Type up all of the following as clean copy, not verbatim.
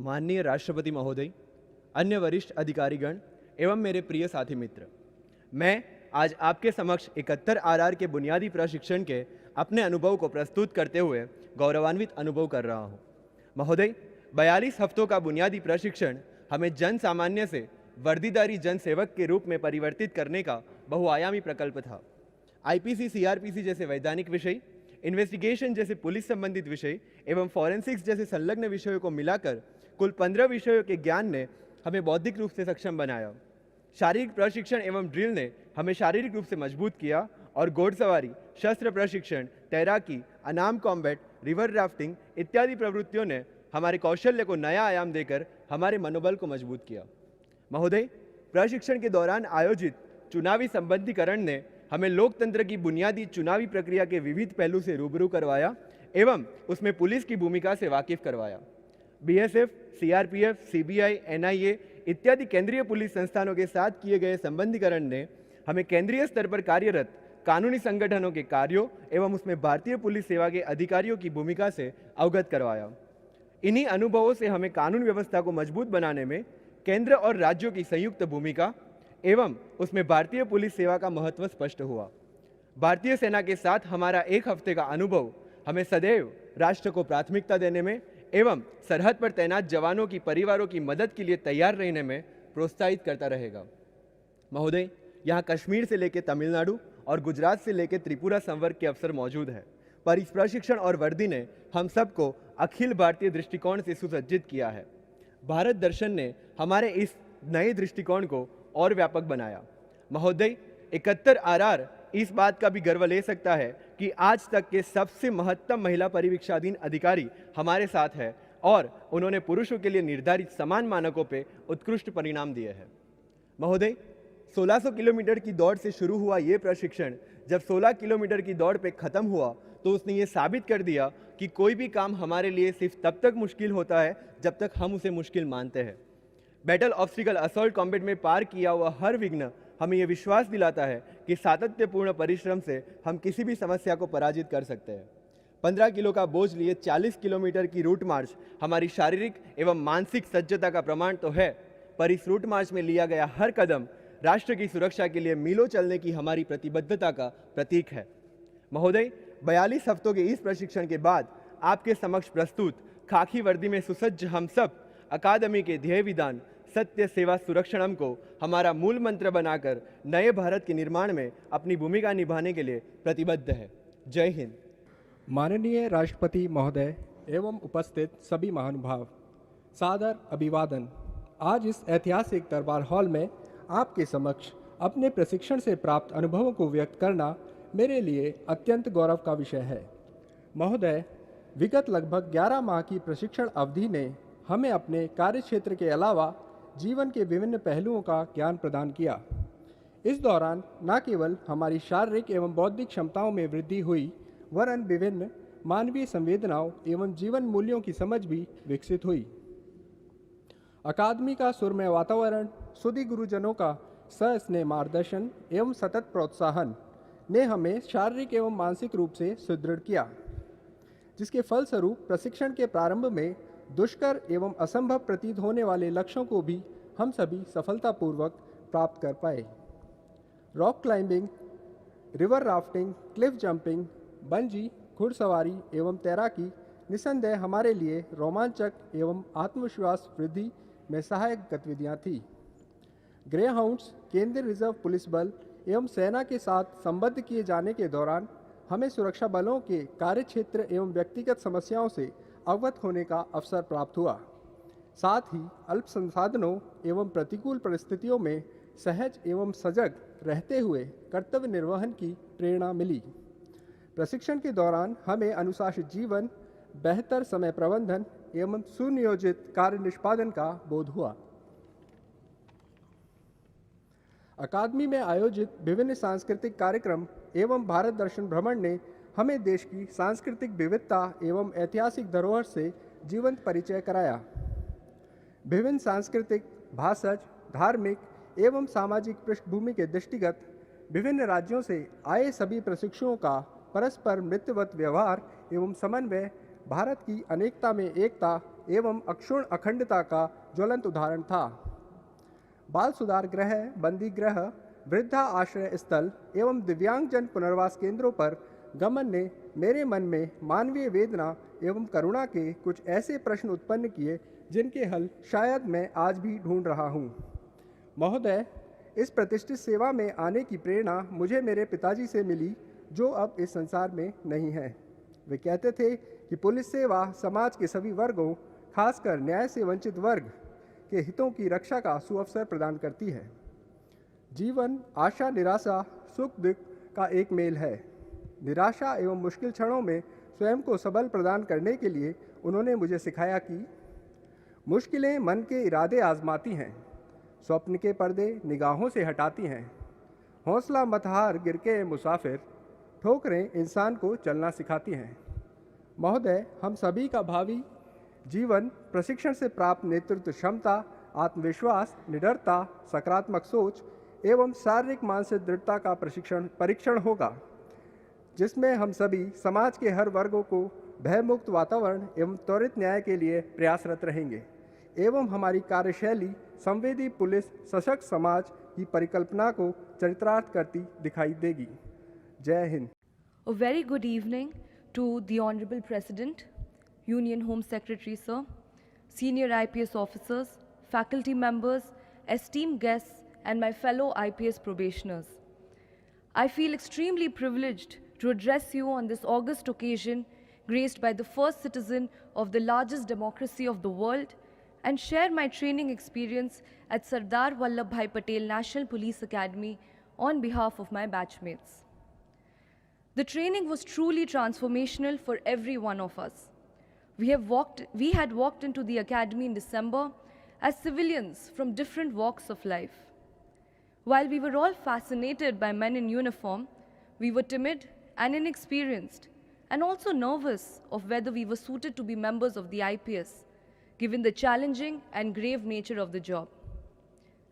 माननीय राष्ट्रपति महोदय, अन्य वरिष्ठ अधिकारीगण एवं मेरे प्रिय साथी मित्र, मैं आज आपके समक्ष 71 आरआर के बुनियादी प्रशिक्षण के अपने अनुभव को प्रस्तुत करते हुए गौरवान्वित अनुभव कर रहा हूं। महोदय, 42 हफ्तों का बुनियादी प्रशिक्षण हमें जन सामान्य से वर्दीधारी जन सेवक के रूप में परिवर्तित करने का बहुआयामी प्रकल्प था। आईपीसी, सीआरपीसी जैसे वैधानिक विषय, इन्वेस्टिगेशन जैसे पुलिस संबंधित विषय एवं फॉरेंसिक्स जैसे संलग्न विषयों को मिलाकर कुल 15 विषयों के ज्ञान ने हमें बौद्धिक रूप से सक्षम बनाया। शारीरिक प्रशिक्षण एवं ड्रिल ने हमें शारीरिक रूप से मजबूत किया और घोड़सवारी, शस्त्र प्रशिक्षण, तैराकी, अनाम कॉम्बैट, रिवर राफ्टिंग इत्यादि प्रवृत्तियों ने हमारे कौशल्य को नया आयाम देकर हमारे मनोबल को मजबूत किया। महोदय, प्रशिक्षण के दौरान आयोजित चुनावी संबंधीकरण ने हमें लोकतंत्र की बुनियादी चुनावी प्रक्रिया के विविध पहलू से रूबरू करवाया एवं उसमें पुलिस की भूमिका से वाकिफ करवाया। बीएसएफ, सीआरपीएफ, सीबीआई, एनआईए इत्यादि केंद्रीय पुलिस संस्थानों के साथ किए गए संबंधीकरण ने हमें केंद्रीय स्तर पर कार्यरत कानूनी संगठनों के कार्यों एवं उसमें भारतीय पुलिस सेवा के अधिकारियों की भूमिका से अवगत करवाया। इन्हीं अनुभवों से हमें कानून व्यवस्था को मजबूत बनाने में केंद्र और राज्यों की संयुक्त भूमिका एवं उसमें भारतीय पुलिस सेवा का महत्व स्पष्ट हुआ। भारतीय सेना के साथ हमारा एक हफ्ते का अनुभव हमें सदैव राष्ट्र को प्राथमिकता देने में एवं सरहद पर तैनात जवानों की परिवारों की मदद के लिए तैयार रहने में प्रोत्साहित करता रहेगा। महोदय, यहाँ कश्मीर से लेकर तमिलनाडु और गुजरात से लेकर त्रिपुरा संवर्ग के अफसर मौजूद हैं, पर इस प्रशिक्षण और वर्दी ने हम सबको अखिल भारतीय दृष्टिकोण से सुसज्जित किया है। भारत दर्शन ने हमारे इस नए दृष्टिकोण को और व्यापक बनाया। महोदय, 71 आरआर इस बात का भी गर्व ले सकता है कि आज तक के सबसे महत्तम महिला परिवीक्षाधीन अधिकारी हमारे साथ है और उन्होंने पुरुषों के लिए निर्धारित समान मानकों पे उत्कृष्ट परिणाम दिए हैं। महोदय, 1600 किलोमीटर की दौड़ से शुरू हुआ ये प्रशिक्षण जब 16 किलोमीटर की दौड़ पे खत्म हुआ तो उसने ये साबित कर दिया कि कोई भी काम हमारे लिए सिर्फ तब तक मुश्किल होता है जब तक हम उसे मुश्किल मानते हैं। बैटल ऑब्स्टिकल असॉल्ट कॉम्बैट में पार किया हुआ हर विघ्न हमें यह विश्वास दिलाता है कि सातत्यपूर्ण परिश्रम से हम किसी भी समस्या को पराजित कर सकते हैं। 15 किलो का बोझ लिए 40 किलोमीटर की रूट मार्च हमारी शारीरिक एवं मानसिक सज्जता का प्रमाण तो है, पर इस रूट मार्च में लिया गया हर कदम राष्ट्र की सुरक्षा के लिए मीलों चलने की हमारी प्रतिबद्धता का प्रतीक है। महोदय, 42 हफ्तों के इस प्रशिक्षण के बाद आपके समक्ष प्रस्तुत खाकी वर्दी में सुसज्ज हम सब अकादमी के ध्येय विधान सत्य, सेवा, सुरक्षणम को हमारा मूल मंत्र बनाकर नए भारत के निर्माण में अपनी भूमिका निभाने के लिए प्रतिबद्ध है। जय हिंद। माननीय राष्ट्रपति महोदय एवं उपस्थित सभी महानुभाव, सादर अभिवादन। आज इस ऐतिहासिक दरबार हॉल में आपके समक्ष अपने प्रशिक्षण से प्राप्त अनुभवों को व्यक्त करना मेरे लिए अत्यंत गौरव का विषय है। महोदय, विगत लगभग 11 माह की प्रशिक्षण अवधि ने हमें अपने कार्यक्षेत्र के अलावा जीवन के विभिन्न पहलुओं का ज्ञान प्रदान किया। इस दौरान न केवल हमारी शारीरिक एवं बौद्धिक क्षमताओं में वृद्धि हुई, वरन विभिन्न मानवीय संवेदनाओं एवं जीवन मूल्यों की समझ भी विकसित हुई। अकादमी का सुरमय वातावरण, सुधी गुरुजनों का सस्नेह मार्गदर्शन एवं सतत प्रोत्साहन ने हमें शारीरिक एवं मानसिक रूप से सुदृढ़ किया, जिसके फलस्वरूप प्रशिक्षण के प्रारंभ में दुष्कर एवं असंभव प्रतीत होने वाले लक्ष्यों को भी हम सभी सफलतापूर्वक प्राप्त कर पाए। Rock climbing, river rafting, Cliff jumping, bungee, घुड़सवारी एवं तैराकी निस्संदेह हमारे लिए रोमांचक एवं आत्मविश्वास वृद्धि में सहायक गतिविधियां थीं। ग्रे हाउंड्स, केंद्रीय रिजर्व पुलिस बल एवं सेना के साथ संबद्ध किए जाने के दौरान हमें सुरक्षा बलों के कार्यक्षेत्र एवं व्यक्तिगत समस्याओं से अवगत होने का अवसर प्राप्त हुआ। साथ ही अल्प संसाधनों एवं प्रतिकूल परिस्थितियों में सहज एवं सजग रहते हुए कर्तव्य निर्वहन की प्रेरणा मिली। प्रशिक्षण के दौरान हमें अनुशासित जीवन, बेहतर समय प्रबंधन एवं सुनियोजित कार्य निष्पादन का बोध हुआ। अकादमी में आयोजित विभिन्न सांस्कृतिक कार्यक्रम एवं भारत दर्शन भ्रमण ने हमें देश की सांस्कृतिक विविधता एवं ऐतिहासिक धरोहर से जीवंत परिचय कराया। विभिन्न सांस्कृतिक, भाषज, धार्मिक एवं सामाजिक पृष्ठभूमि के दृष्टिगत विभिन्न राज्यों से आए सभी प्रशिक्षुओं का परस्पर मित्रवत व्यवहार एवं समन्वय भारत की अनेकता में एकता एवं अक्षुण्ण अखंडता का ज्वलंत उदाहरण था। बाल सुधार गृह, बंदी गृह, वृद्धा आश्रय स्थल एवं दिव्यांगजन पुनर्वास केंद्रों पर गमन ने मेरे मन में मानवीय वेदना एवं करुणा के कुछ ऐसे प्रश्न उत्पन्न किए जिनके हल शायद मैं आज भी ढूंढ रहा हूँ। महोदय, इस प्रतिष्ठित सेवा में आने की प्रेरणा मुझे मेरे पिताजी से मिली, जो अब इस संसार में नहीं हैं। वे कहते थे कि पुलिस सेवा समाज के सभी वर्गों, खासकर न्याय से वंचित वर्ग के हितों की रक्षा का सुअवसर प्रदान करती है। जीवन आशा निराशा सुख दुख का एक मेल है। निराशा एवं मुश्किल क्षणों में स्वयं को सबल प्रदान करने के लिए उन्होंने मुझे सिखाया कि मुश्किलें मन के इरादे आजमाती हैं, स्वप्न के पर्दे निगाहों से हटाती हैं। हौसला मत हार गिर के मुसाफिर, ठोकरें इंसान को चलना सिखाती हैं। महोदय, हम सभी का भावी जीवन प्रशिक्षण से प्राप्त नेतृत्व क्षमता, आत्मविश्वास, निडरता, सकारात्मक सोच एवं शारीरिक मानसिक दृढ़ता का परीक्षण होगा, जिसमें हम सभी समाज के हर वर्गों को भयमुक्त वातावरण एवं त्वरित न्याय के लिए प्रयासरत रहेंगे एवं हमारी कार्यशैली संवेदी पुलिस सशक्त समाज की परिकल्पना को चरितार्थ करती दिखाई देगी। जय Hind. A very good evening to the Honorable President, Union Home Secretary Sir, senior IPS officers, faculty members, esteemed guests, and my fellow IPS probationers. I feel extremely privileged to address you on this august occasion, graced by the first citizen of the largest democracy of the world, and share my training experience at Sardar Vallabhbhai Patel National Police Academy on behalf of my batchmates. The training was truly transformational for every one of us. We had walked into the academy in December as civilians from different walks of life. While we were all fascinated by men in uniform, we were timid and inexperienced, and also nervous of whether we were suited to be members of the IPS, given the challenging and grave nature of the job.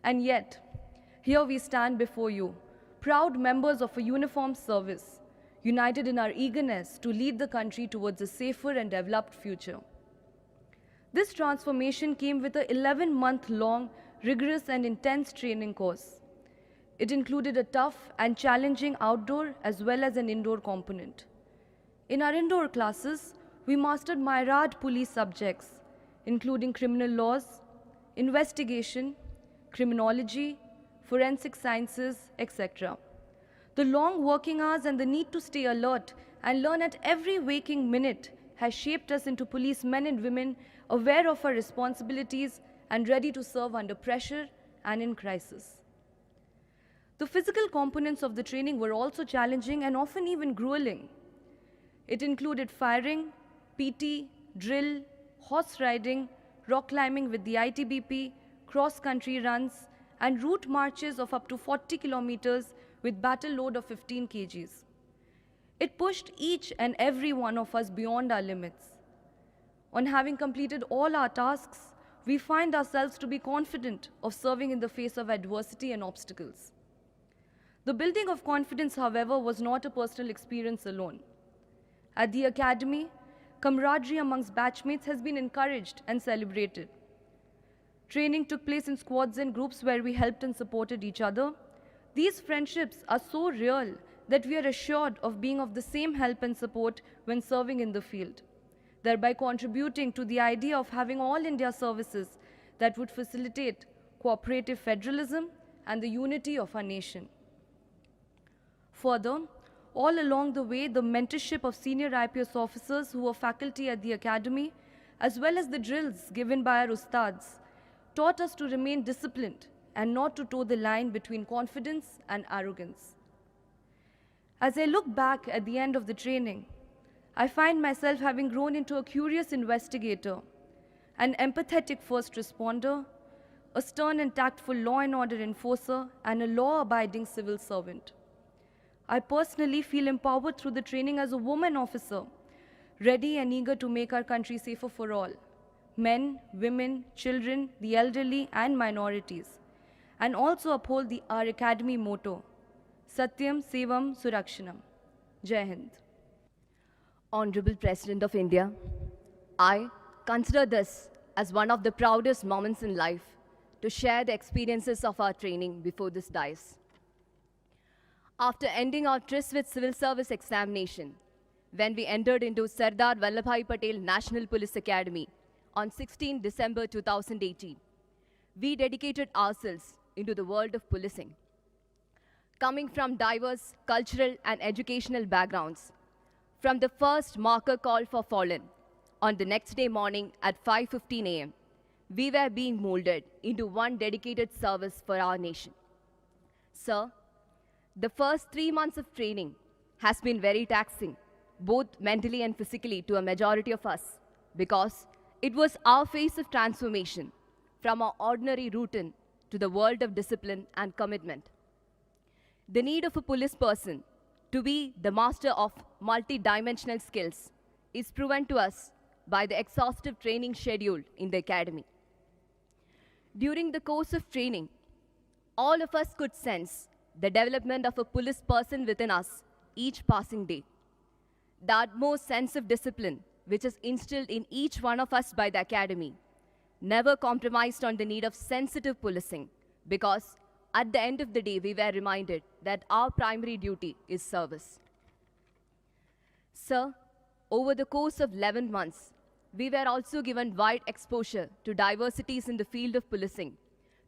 And yet, here we stand before you, proud members of a uniformed service, united in our eagerness to lead the country towards a safer and developed future. This transformation came with an 11-month-long, rigorous and intense training course. It included a tough and challenging outdoor as well as an indoor component. In our indoor classes, we mastered myriad police subjects, including criminal laws, investigation, criminology, forensic sciences, etc. The long working hours and the need to stay alert and learn at every waking minute has shaped us into policemen and women aware of our responsibilities and ready to serve under pressure and in crisis. The physical components of the training were also challenging and often even grueling. It included firing, PT, drill, horse riding, rock climbing with the ITBP, cross-country runs, and route marches of up to 40 kilometers with battle load of 15 kgs. It pushed each and every one of us beyond our limits. On having completed all our tasks, we find ourselves to be confident of serving in the face of adversity and obstacles. The building of confidence, however, was not a personal experience alone. At the academy, camaraderie amongst batchmates has been encouraged and celebrated. Training took place in squads and groups where we helped and supported each other. These friendships are so real that we are assured of being of the same help and support when serving in the field, thereby contributing to the idea of having all India services that would facilitate cooperative federalism and the unity of our nation. Further, all along the way, the mentorship of senior IPS officers who were faculty at the academy, as well as the drills given by our ustads, taught us to remain disciplined and not to toe the line between confidence and arrogance. As I look back at the end of the training, I find myself having grown into a curious investigator, an empathetic first responder, a stern and tactful law and order enforcer, and a law-abiding civil servant. I personally feel empowered through the training as a woman officer, ready and eager to make our country safer for all, men, women, children, the elderly, and minorities, and also uphold our academy motto, Satyam Sevam Surakshanam. Jai Hind. Honorable President of India, I, consider this as one of the proudest moments in life to share the experiences of our training before this dais. After ending our tryst with civil service examination, when we entered into Sardar Vallabhbhai Patel National Police Academy on 16 December 2018, we dedicated ourselves into the world of policing. Coming from diverse cultural and educational backgrounds, from the first marker call for fallen on the next day morning at 5:15 a.m., we were being molded into one dedicated service for our nation. Sir, the first 3 months of training has been very taxing, both mentally and physically, to a majority of us, because it was our phase of transformation from our ordinary routine to the world of discipline and commitment. The need of a police person to be the master of multi-dimensional skills is proven to us by the exhaustive training schedule in the academy. During the course of training, all of us could sense the development of a police person within us each passing day. The utmost sense of discipline, which is instilled in each one of us by the academy, never compromised on the need of sensitive policing, because at the end of the day, we were reminded that our primary duty is service. Sir, over the course of 11 months, we were also given wide exposure to diversities in the field of policing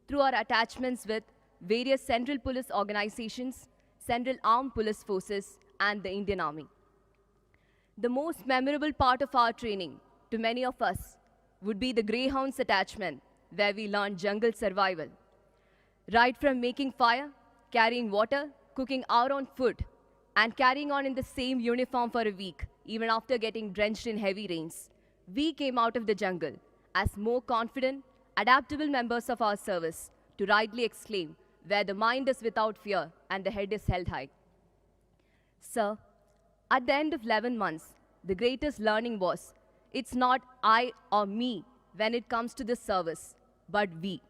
through our attachments with various central police organizations, Central Armed Police Forces, and the Indian Army. The most memorable part of our training to many of us would be the Greyhounds attachment, where we learned jungle survival. Right from making fire, carrying water, cooking our own food, and carrying on in the same uniform for a week, even after getting drenched in heavy rains, we came out of the jungle as more confident, adaptable members of our service to rightly exclaim, where the mind is without fear and the head is held high. Sir, at the end of 11 months, the greatest learning was, it's not I or me when it comes to this service, but we.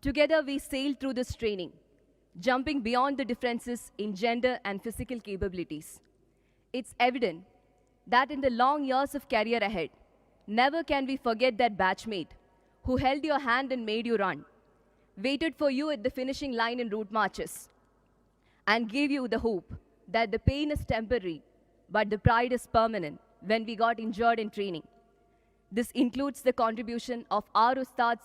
Together we sailed through this training, jumping beyond the differences in gender and physical capabilities. It's evident that in the long years of career ahead, never can we forget that batchmate who held your hand and made you run, waited for you at the finishing line in route marches, and gave you the hope that the pain is temporary, but the pride is permanent when we got injured in training. This includes the contribution of our ustads